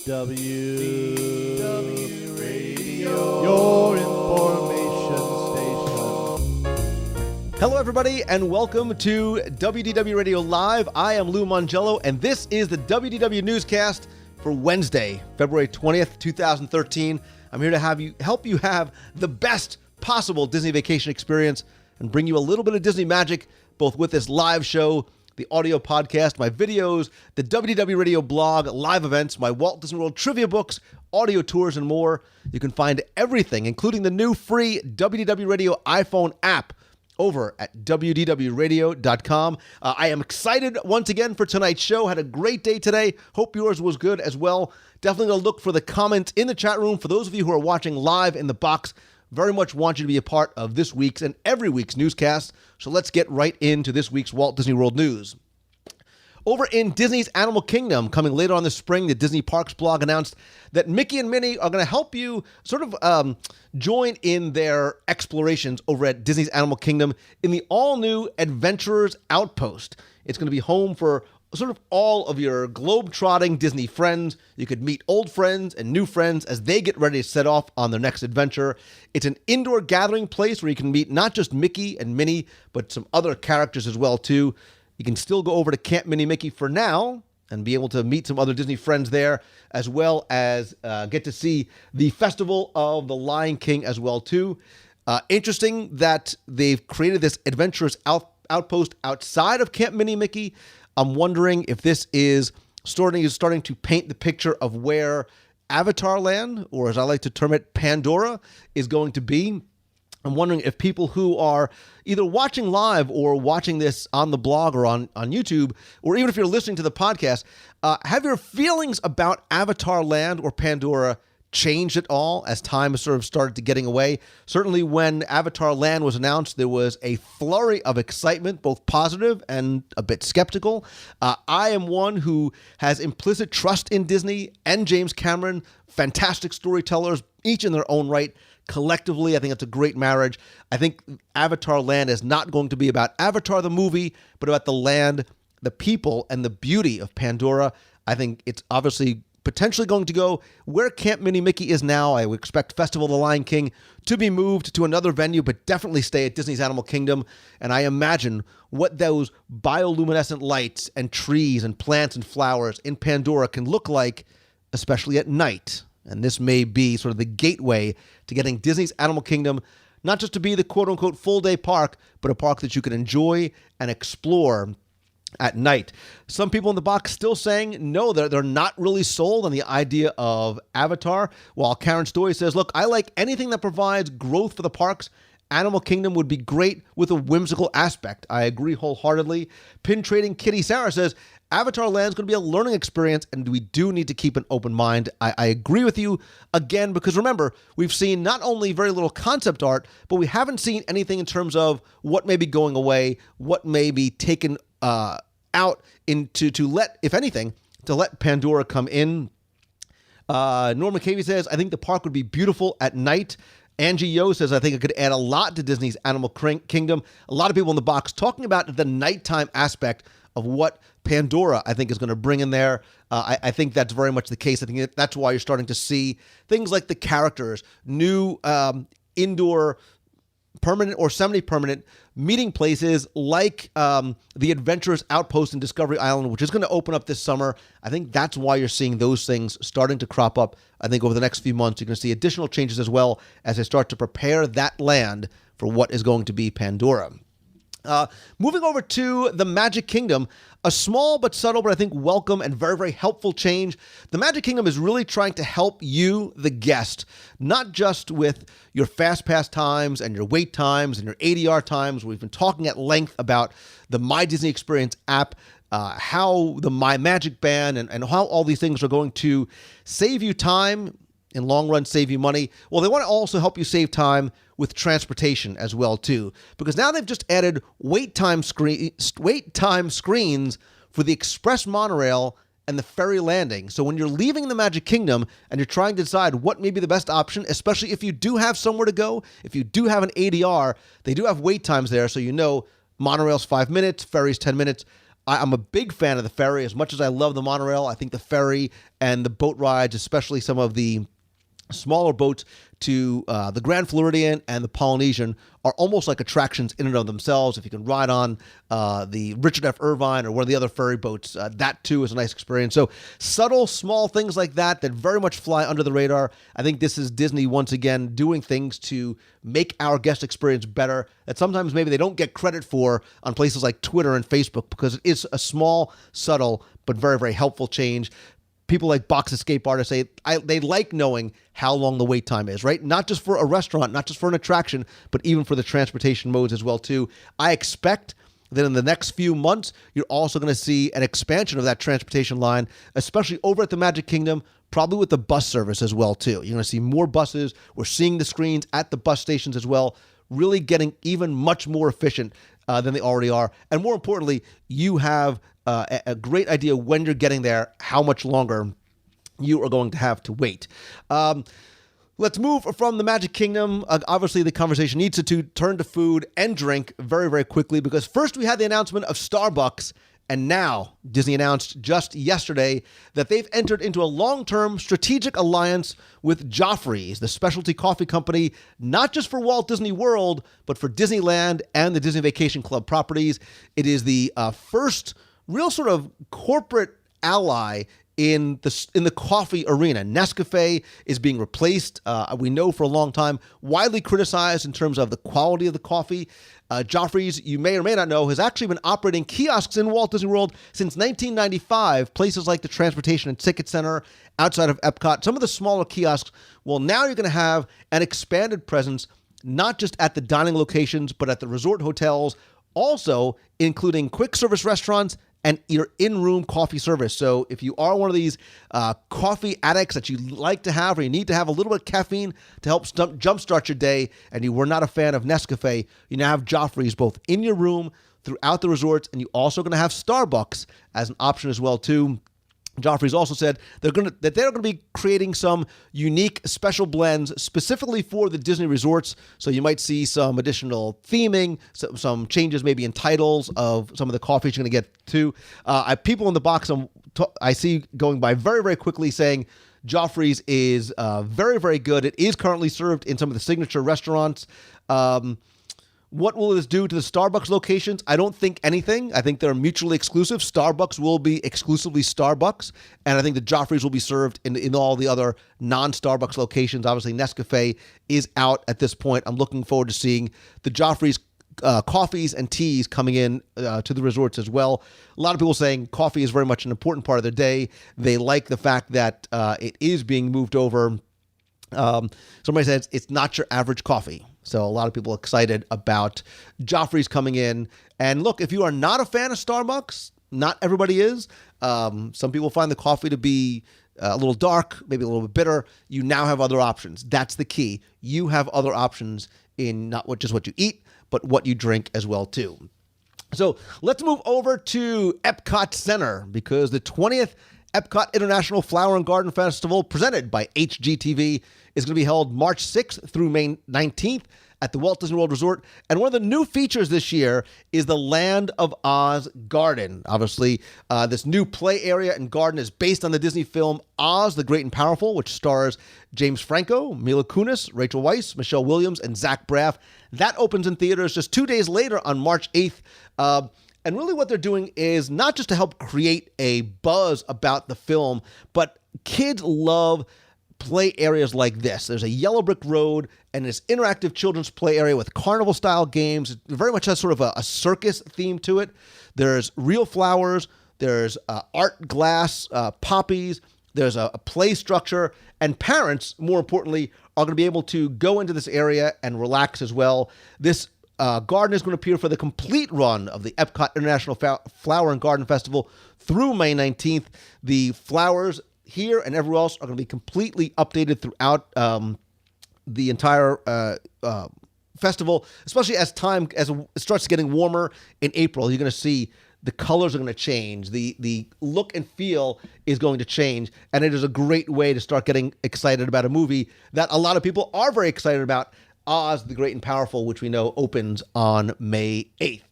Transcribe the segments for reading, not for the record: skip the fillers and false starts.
WDW Radio, your information station. Hello, everybody, and welcome to WDW Radio Live. I am Lou Mongello, and this is the WDW Newscast for Wednesday, February 20th, 2013. I'm here to help you have the best possible Disney vacation experience and bring you a little bit of Disney magic, both with this live show, the audio podcast, my videos, the WDW Radio blog, live events, my Walt Disney World trivia books, audio tours, and more. You can find everything, including the new free WDW Radio iPhone app, over at WDWRadio.com. I am excited once again for tonight's show. Had a great day today. Hope yours was good as well. Definitely going to look for the comments in the chat room. For those of you who are watching live in the box, very much want you to be a part of this week's and every week's newscast. So let's get right into this week's Walt Disney World news. Over in Disney's Animal Kingdom, coming later on this spring, the Disney Parks blog announced that Mickey and Minnie are going to help you sort of join in their explorations over at Disney's Animal Kingdom in the all-new Adventurers Outpost. It's going to be home for sort of all of your globe-trotting Disney friends. You could meet old friends and new friends as they get ready to set off on their next adventure. It's an indoor gathering place where you can meet not just Mickey and Minnie, but some other characters as well, too. You can still go over to Camp Minnie Mickey for now and be able to meet some other Disney friends there, as well as get to see the Festival of the Lion King as well, too. Interesting that they've created this Adventurers Outpost outside of Camp Minnie Mickey. I'm wondering if this is starting to paint the picture of where Avatar Land, or as I like to term it, Pandora, is going to be. I'm wondering if people who are either watching live or watching this on the blog or on YouTube, or even if you're listening to the podcast, have your feelings about Avatar Land or Pandora changed at all as time has sort of started to getting away? Certainly when Avatar Land was announced, there was a flurry of excitement, both positive and a bit skeptical. I am one who has implicit trust in Disney and James Cameron, fantastic storytellers, each in their own right. Collectively, I think it's a great marriage. I think Avatar Land is not going to be about Avatar the movie, but about the land, the people, and the beauty of Pandora. I think it's obviously potentially going to go where Camp Minnie Mickey is now. I would expect Festival of the Lion King to be moved to another venue, but definitely stay at Disney's Animal Kingdom. And I imagine what those bioluminescent lights and trees and plants and flowers in Pandora can look like, especially at night. And this may be sort of the gateway to getting Disney's Animal Kingdom not just to be the quote-unquote full-day park, but a park that you can enjoy and explore at night. Some people in the box still saying no, they're not really sold on the idea of Avatar, while Karen Story says, look, I like anything that provides growth for the parks. Animal Kingdom would be great with a whimsical aspect. I agree wholeheartedly. Pin Trading Kitty Sarah says, Avatar Land is going to be a learning experience, and we do need to keep an open mind. I agree with you, again, because remember, we've seen not only very little concept art, but we haven't seen anything in terms of what may be going away, what may be taken out into to let, if anything, to let Pandora come in. Norma Cavey says, I think the park would be beautiful at night. Angie Yo says, I think it could add a lot to Disney's Animal Kingdom. A lot of people in the box talking about the nighttime aspect of what Pandora, I think, is going to bring in there. I think that's very much the case. I think that's why you're starting to see things like the characters, new indoor permanent or semi-permanent meeting places like the Adventurers Outpost in Discovery Island, which is going to open up this summer. I think that's why you're seeing those things starting to crop up. I think over the next few months, you're going to see additional changes as well as they start to prepare that land for what is going to be Pandora. Moving over to the Magic Kingdom, a small but subtle, but I think welcome and very, very helpful change. The Magic Kingdom is really trying to help you, the guest, not just with your Fast Pass times and your wait times and your ADR times. We've been talking at length about the My Disney Experience app, how the My Magic Band and how all these things are going to save you time, in long run save you money. Well, they want to also help you save time with transportation as well too, because now they've just added wait time screens for the express monorail and the ferry landing. So when you're leaving the Magic Kingdom and you're trying to decide what may be the best option, especially if you do have somewhere to go, if you do have an ADR, they do have wait times there, so you know monorail's 5 minutes, ferry's 10 minutes. I'm a big fan of the ferry. As much as I love the monorail, I think the ferry and the boat rides, especially some of the smaller boats to the Grand Floridian and the Polynesian, are almost like attractions in and of themselves. If you can ride on the Richard F. Irvine or one of the other ferry boats, that too is a nice experience. So subtle, small things like that very much fly under the radar. I think this is Disney once again doing things to make our guest experience better that sometimes maybe they don't get credit for on places like Twitter and Facebook, because it is a small, subtle, but very, very helpful change. People like Box Escape artists say they like knowing how long the wait time is, right? Not just for a restaurant, not just for an attraction, but even for the transportation modes as well, too. I expect that in the next few months, you're also going to see an expansion of that transportation line, especially over at the Magic Kingdom, probably with the bus service as well, too. You're going to see more buses. We're seeing the screens at the bus stations as well, really getting even much more efficient than they already are. And more importantly, you have a great idea when you're getting there, how much longer you are going to have to wait. Let's move from the Magic Kingdom. Obviously, the conversation needs to turn to food and drink very, very quickly, because first we had the announcement of Starbucks, and now Disney announced just yesterday that they've entered into a long-term strategic alliance with Joffrey's, the specialty coffee company, not just for Walt Disney World, but for Disneyland and the Disney Vacation Club properties. It is the first real sort of corporate ally in the coffee arena. Nescafe is being replaced. We know for a long time, widely criticized in terms of the quality of the coffee. Joffrey's, you may or may not know, has actually been operating kiosks in Walt Disney World since 1995. Places like the Transportation and Ticket Center outside of Epcot, some of the smaller kiosks. Well, now you're going to have an expanded presence, not just at the dining locations, but at the resort hotels, also including quick service restaurants and your in-room coffee service. So if you are one of these coffee addicts that you like to have, or you need to have a little bit of caffeine to help jumpstart your day, and you were not a fan of Nescafe, you now have Joffrey's both in your room throughout the resorts, and you also going to have Starbucks as an option as well too. Joffrey's also said they're going to be creating some unique special blends specifically for the Disney resorts. So you might see some additional theming, some changes maybe in titles of some of the coffees you're going to get to. People in the box I see going by very, very quickly saying Joffrey's is very, very good. It is currently served in some of the signature restaurants. What will this do to the Starbucks locations? I don't think anything. I think they're mutually exclusive. Starbucks will be exclusively Starbucks, and I think the Joffrey's will be served in all the other non-Starbucks locations. Obviously, Nescafe is out at this point. I'm looking forward to seeing the Joffrey's coffees and teas coming in to the resorts as well. A lot of people saying coffee is very much an important part of their day. They like the fact that it is being moved over. Somebody says it's not your average coffee. So a lot of people are excited about Joffrey's coming in. And look, if you are not a fan of Starbucks, not everybody is. Some people find the coffee to be a little dark, maybe a little bit bitter. You now have other options. That's the key. You have other options in not just what you eat, but what you drink as well too. So let's move over to Epcot Center, because the 20th Epcot International Flower and Garden Festival, presented by HGTV, is going to be held March 6th through May 19th at the Walt Disney World Resort. And one of the new features this year is the Land of Oz Garden. Obviously, this new play area and garden is based on the Disney film Oz, the Great and Powerful, which stars James Franco, Mila Kunis, Rachel Weisz, Michelle Williams, and Zach Braff. That opens in theaters just 2 days later on March 8th. And really what they're doing is not just to help create a buzz about the film, but kids love play areas like this. There's a yellow brick road and this interactive children's play area with carnival-style games. It very much has sort of a circus theme to it. There's real flowers. There's art glass, poppies. There's a play structure. And parents, more importantly, are going to be able to go into this area and relax as well. This garden is going to appear for the complete run of the Epcot International Flower and Garden Festival through May 19th. The flowers here and everywhere else are going to be completely updated throughout the entire festival, especially as it starts getting warmer in April. You're going to see the colors are going to change. The look and feel is going to change, and it is a great way to start getting excited about a movie that a lot of people are very excited about, Oz, the Great and Powerful, which we know opens on May 8th.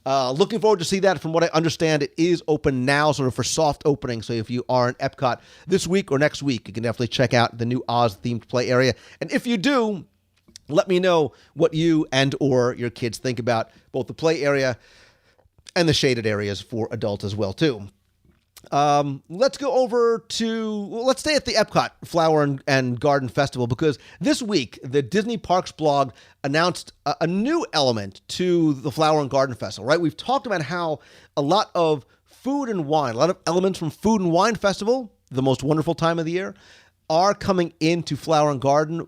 Looking forward to see that. From what I understand, it is open now, sort of for soft opening. So if you are in Epcot this week or next week, you can definitely check out the new Oz-themed play area. And if you do, let me know what you and or your kids think about both the play area and the shaded areas for adults as well, too. Let's stay at the Epcot Flower and Garden Festival, because this week the Disney Parks blog announced a new element to the Flower and Garden Festival, right? We've talked about how a lot of food and wine, a lot of elements from Food and Wine Festival, the most wonderful time of the year, are coming into Flower and Garden,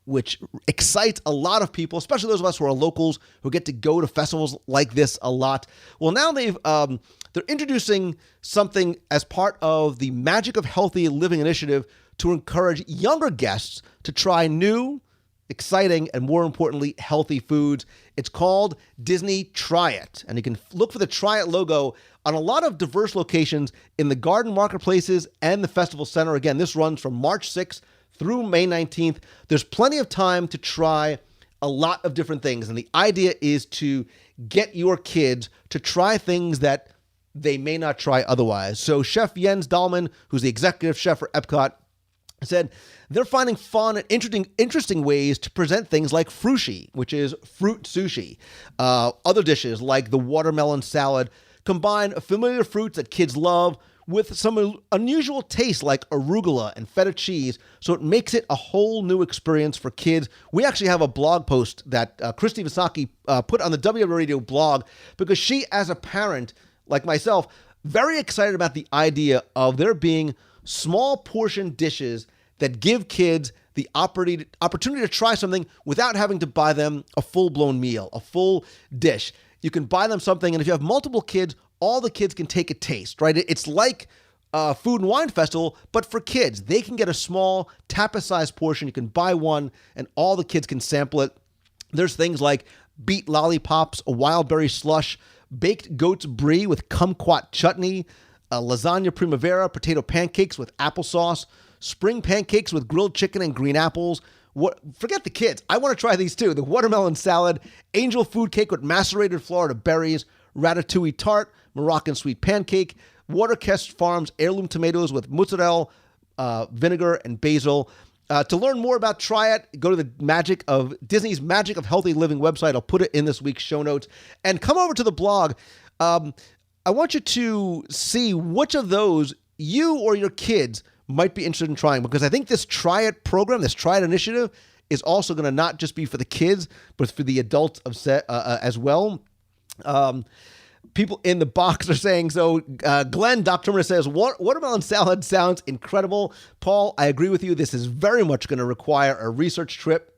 which excites a lot of people, especially those of us who are locals who get to go to festivals like this a lot. Well, now they're introducing something as part of the Magic of Healthy Living initiative to encourage younger guests to try new, exciting, and more importantly, healthy foods. It's called Disney TRYit, and you can look for the TRYit logo on a lot of diverse locations in the garden marketplaces and the festival center. Again, this runs from March 6th through May 19th. There's plenty of time to try a lot of different things, and the idea is to get your kids to try things that they may not try otherwise. So Chef Jens Dahlman, who's the executive chef for Epcot, said they're finding fun and interesting ways to present things like frushi, which is fruit sushi. Other dishes like the watermelon salad combine familiar fruits that kids love with some unusual tastes like arugula and feta cheese, so it makes it a whole new experience for kids. We actually have a blog post that Christy Visaki put on the WDW Radio blog, because she, as a parent like myself, very excited about the idea of there being small portion dishes that give kids the opportunity to try something without having to buy them a full-blown meal, a full dish. You can buy them something, and if you have multiple kids, all the kids can take a taste, right? It's like a Food and Wine Festival, but for kids. They can get a small tapas-sized portion. You can buy one, and all the kids can sample it. There's things like beet lollipops, a wild berry slush, baked goat's brie with kumquat chutney, lasagna primavera, potato pancakes with applesauce, spring pancakes with grilled chicken and green apples. Forget the kids. I want to try these too. The watermelon salad, angel food cake with macerated Florida berries, ratatouille tart, Moroccan sweet pancake, Watercress Farms heirloom tomatoes with mozzarella, vinegar, and basil. To learn more about TRYit, go to the Disney's Magic of Healthy Living website. I'll put it in this week's show notes. And come over to the blog. I want you to see which of those you or your kids might be interested in trying, because I think this TRYit program, this TRYit initiative, is also going to not just be for the kids, but for the adults as well. People in the box are saying, so Glenn, Dr. Turner says, watermelon salad sounds incredible. Paul, I agree with you. This is very much going to require a research trip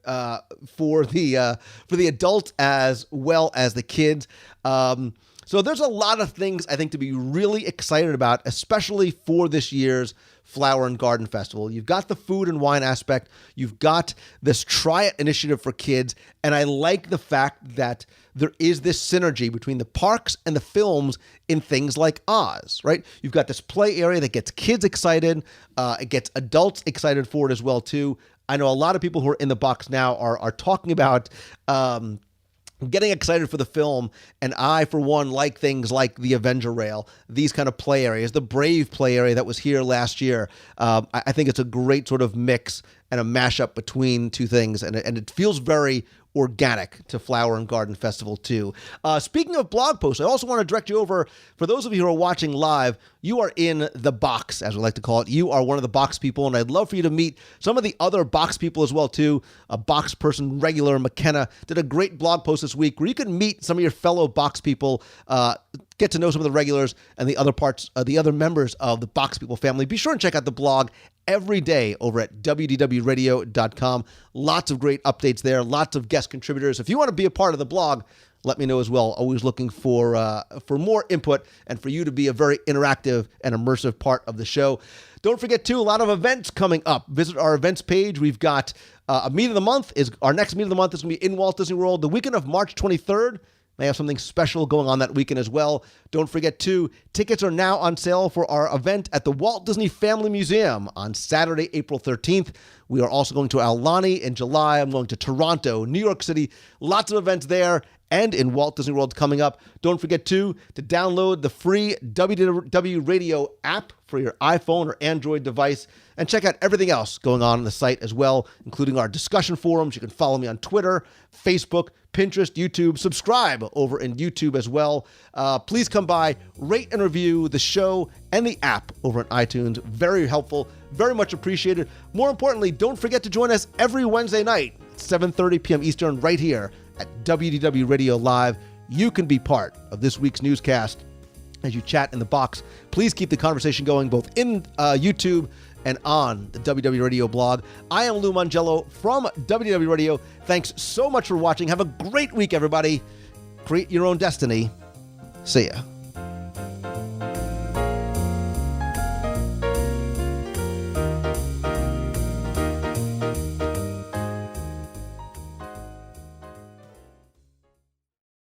for the adults as well as the kids. So there's a lot of things I think to be really excited about, especially for this year's Flower and Garden Festival. You've got the food and wine aspect. You've got this TRYit initiative for kids. And I like the fact that there is this synergy between the parks and the films in things like Oz, right? You've got this play area that gets kids excited. It gets adults excited for it as well, too. I know a lot of people who are in the box now are talking about getting excited for the film, and I, for one, like things like the Avenger Rail, these kind of play areas, the Brave play area that was here last year. I think it's a great sort of mix and a mashup between two things, and it feels very organic to Flower and Garden Festival too. Speaking of blog posts, I also want to direct you over, for those of you who are watching live, you are in the box, as we like to call it. You are one of the box people, and I'd love for you to meet some of the other box people as well too. A box person regular, McKenna, did a great blog post this week where you can meet some of your fellow box people, get to know some of the regulars and the other members of the Box People family. Be sure and check out the blog every day over at WDWradio.com. Lots of great updates there, lots of guest contributors. If you want to be a part of the blog, let me know as well. Always looking for more input and for you to be a very interactive and immersive part of the show. Don't forget, too, a lot of events coming up. Visit our events page. We've got a meet of the month. Our next meet of the month is going to be in Walt Disney World the weekend of March 23rd. They have something special going on that weekend as well. Don't forget, too, tickets are now on sale for our event at the Walt Disney Family Museum on Saturday, April 13th. We are also going to Aulani in July. I'm going to Toronto, New York City. Lots of events there. and in Walt Disney World coming up. Don't forget to download the free WDW Radio app for your iPhone or Android device, and check out everything else going on the site as well, including our discussion forums. You can follow me on Twitter, Facebook, Pinterest, YouTube. Subscribe over in YouTube as well. Please come by, rate and review the show and the app over on iTunes. Very helpful, very much appreciated. More importantly, don't forget to join us every Wednesday night at 7:30 p.m. Eastern right here at WDW Radio Live. You can be part of this week's newscast as you chat in the box. Please keep the conversation going both in YouTube and on the WDW Radio blog. I am Lou Mongello from WDW Radio. Thanks so much for watching. Have a great week, everybody. Create your own destiny. See ya.